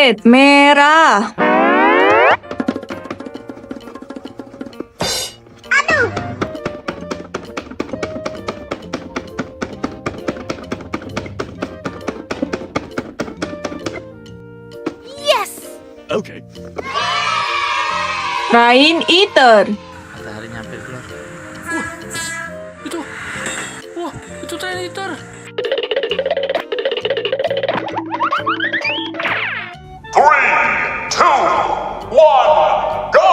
Red, merah. Okay. Rain eater. Matahari nyampe keluar. Itu. Wah, itu train eater. Three, two, one, go!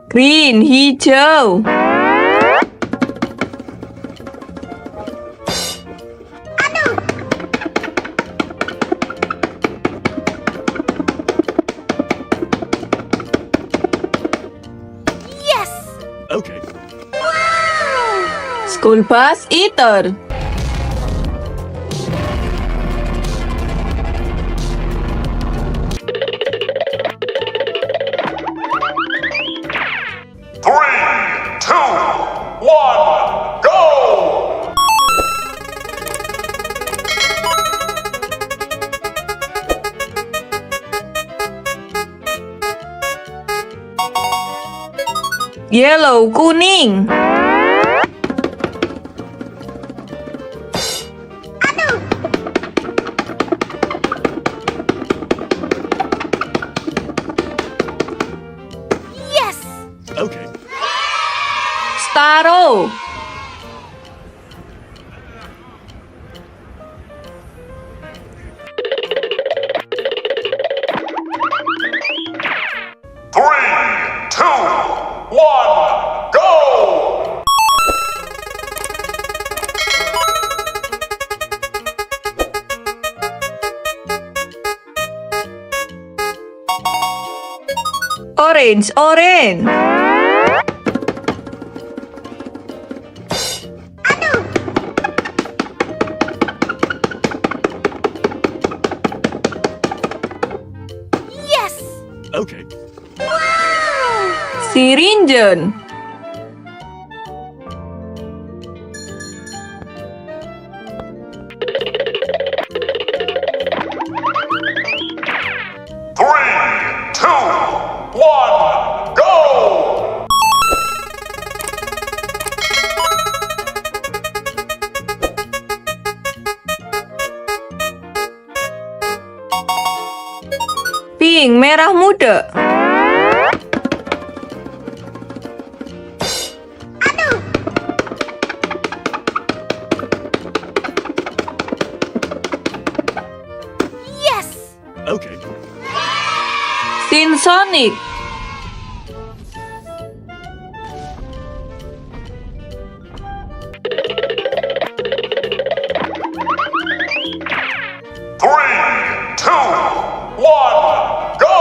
Green, hijau. Okay. School bus eater. Three, two, one, go! Yellow, kuning. Okay. Starro. Three, two, one, go! Orange, orange. Okay. Sirinjen. Three, two, one, go! Pink, merah muda. Okay. Sonic. Three, two, one, go!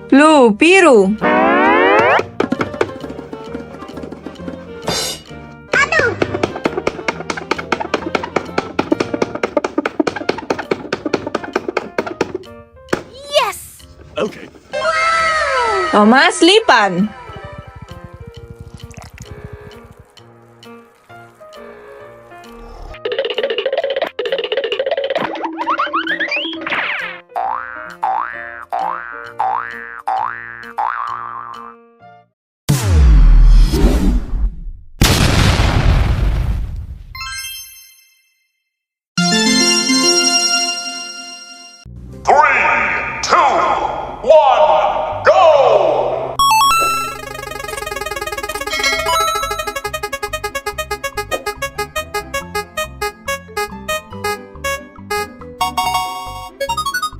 Blue, biru. Okay. Thomas, lipan. Three, two, one, go!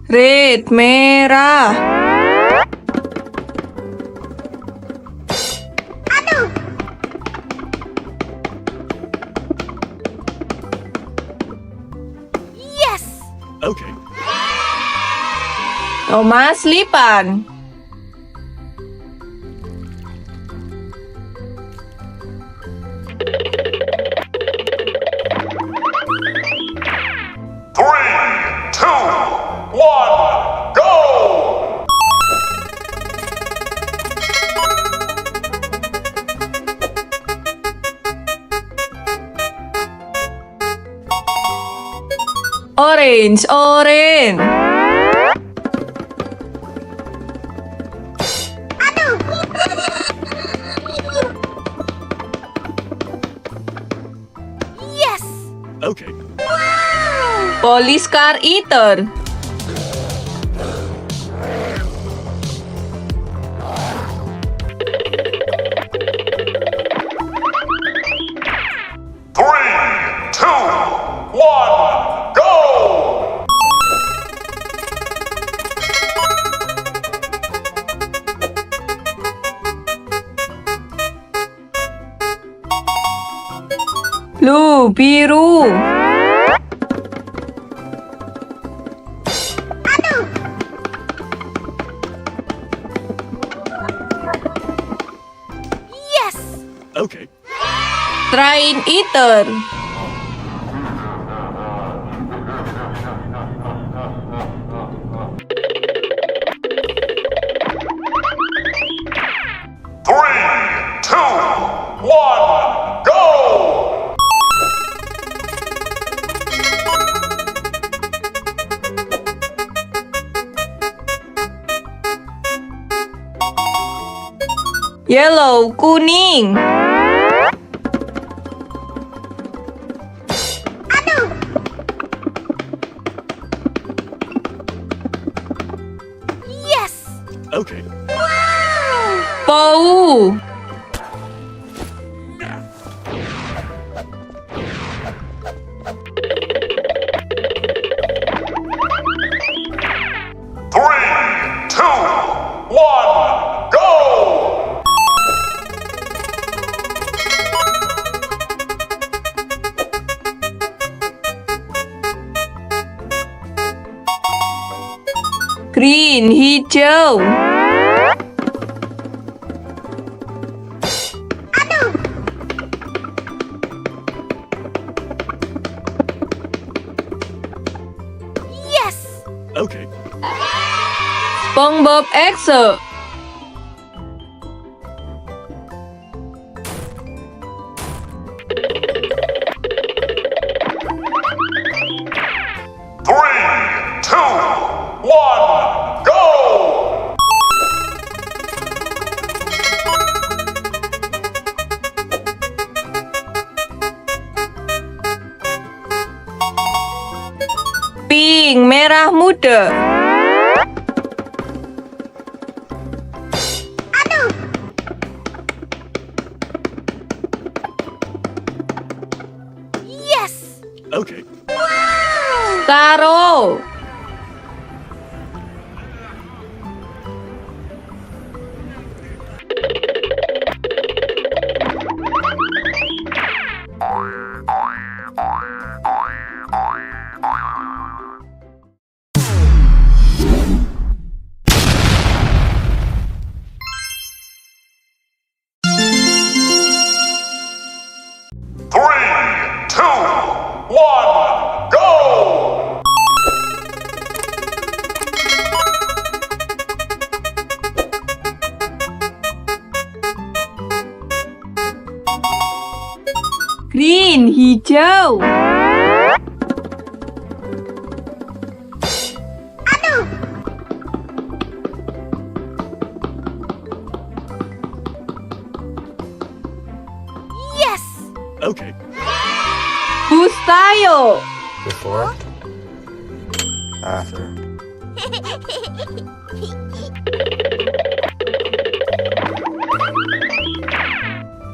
Red, merah. Okay. Thomas, lipan. one, go! Orange, orange. Okay. Police car eater. Three, two, one, go! Blue, biru. Okay. Train eater. Three, two, one, go! Yellow, kuning. Okay. Bou. Three, two, one, go! Green, hijau. Okay. SpongeBob EXO. Three, two, one, go! Pink, merah muda. Okay. Starro. Three, two, one, go! Green, hijau. Okay. Bus tayo. Before? After.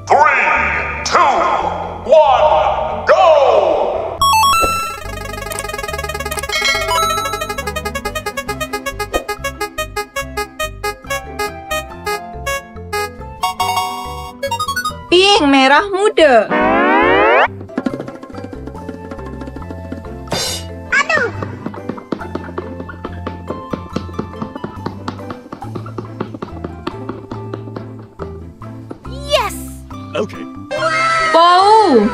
Three, two, one, go! Pink, merah muda. Okay. Bou.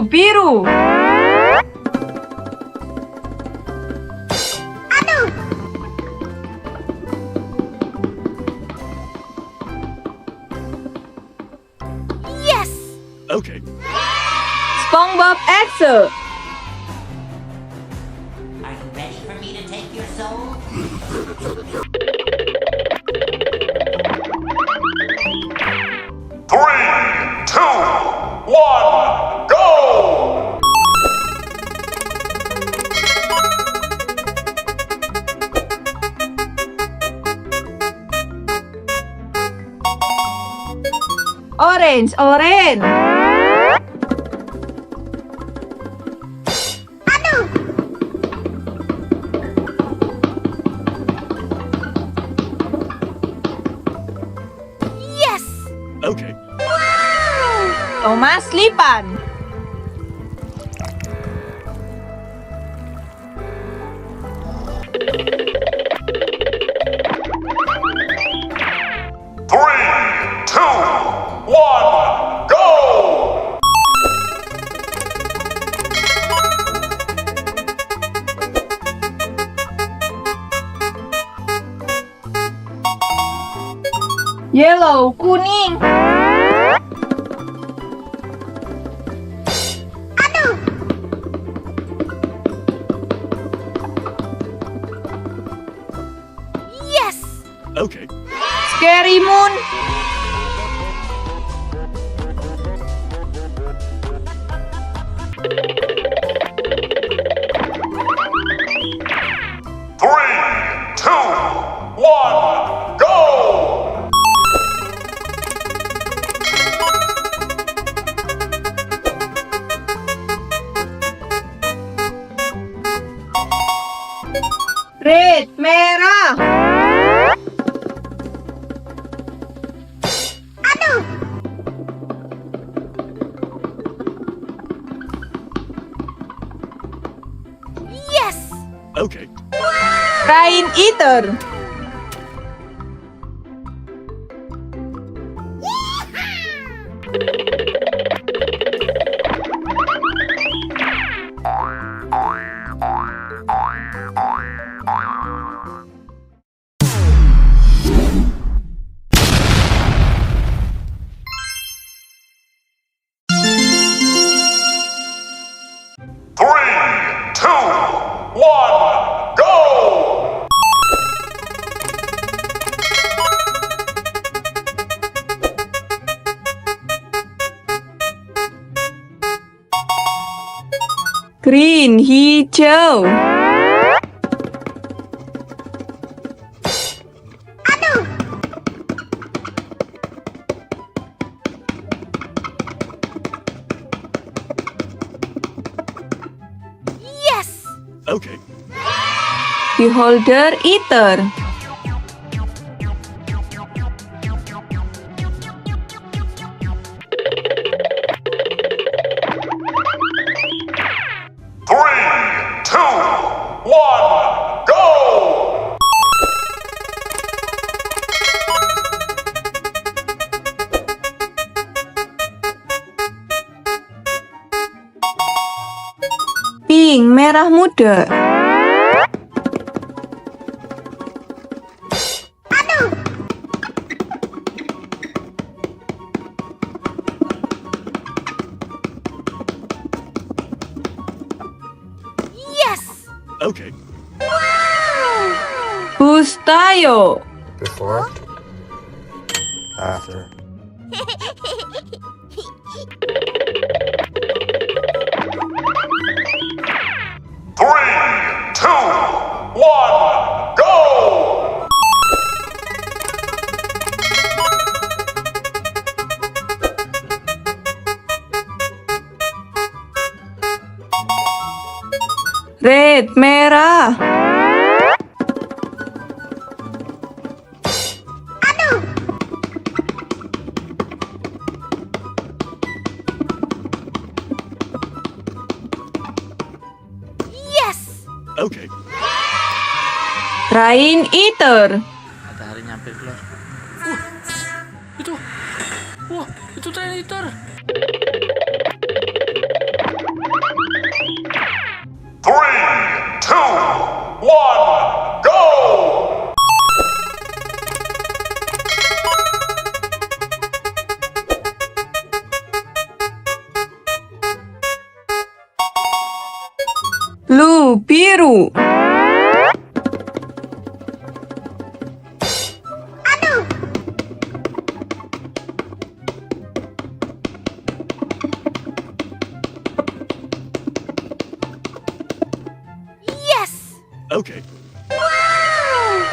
biru. Okay. SpongeBob Axel. Are you ready for me to take your soul? 3, 2, 1, go! Orange, orange. Okay. Thomas lipan. Three, two, one, go! Yellow, kuning. Okay. Scary moon. Three, two, one, go! Red, merah. Okay. Rain eater. Three, two, one, go! Green, hijau. Okay. Beholder eater. Three, two, one, go! Pink, merah muda. Okay. Bous tayo. Before? After. Three, two, one, go! Red, merah. Okay. Rain eater. Matahari nyampe keluar. Itu. Wah, itu train eater. biru. Okay.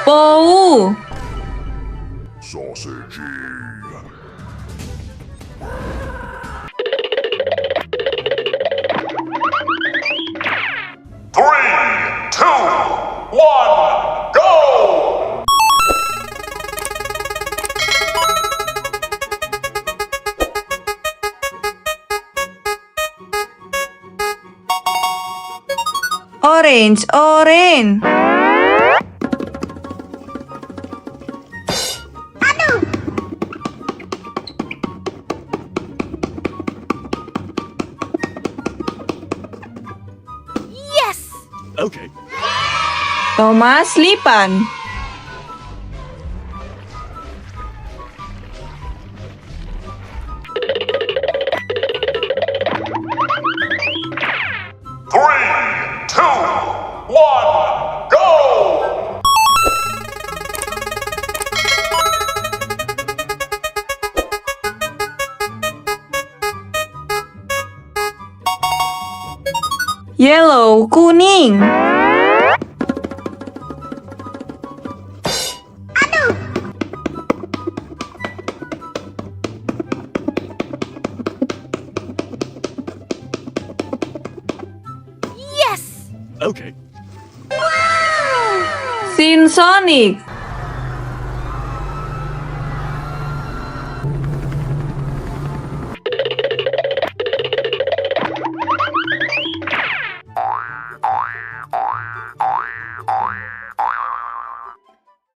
Bou. Sausage. Three, two, one, go! Orange, orange. Okay. Thomas, lipan. Three, two, one, go! Yellow, kuning. Okay. Sinsonic.